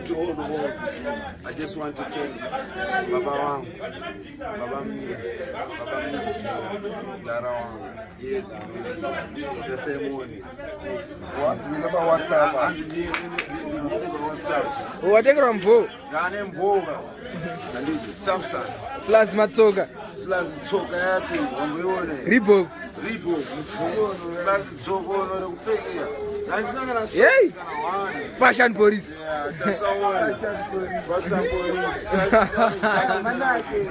to all the world. I just want to thank Baba wangu, Baba mimi, Dara wangu, Yega, Tesemoni. What? You never WhatsApp? WhatsApp. Watekera mvo. Gane mvoga. Ndiji Samsung. Plus matsoka. Plus tsoka yacho wambione. Reebok. Plus tsokono rekupfekera. Hey! Fashion police. Yeah, that's all. Fashion police.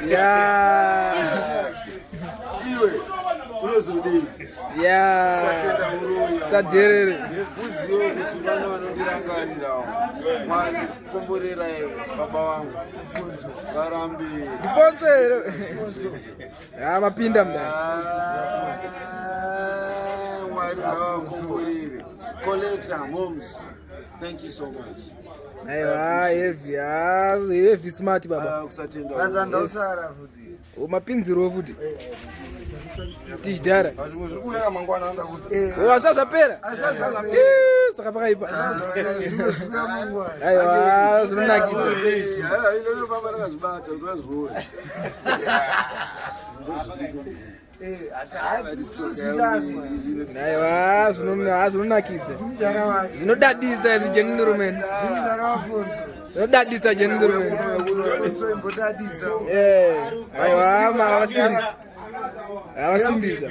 Yeah. Iwe. Unozodi. Yeah. Sajerere. Uziyo kuti vana vanondirangarirawo. Mwari komborera baba wangu. Funzo. Varambe. Funzo ero. Ah, mapinda mda. Mwari komborere. Collector, moms, thank you so much. Heavy smart baba. Azanda usara futhi. Umapinziro futhi. Tijara. Uya mangwana anga futhi. Wasazapera. Sakapakaipa. Uya mangwana. Aiwa, sunakitsa. Ilolo baba rakazibata urazoona. Aiwa, sunonakidza. Zvinodadisa jenrumen. Zvinodadisa jenrumen. Aiwa, mavasimbisa.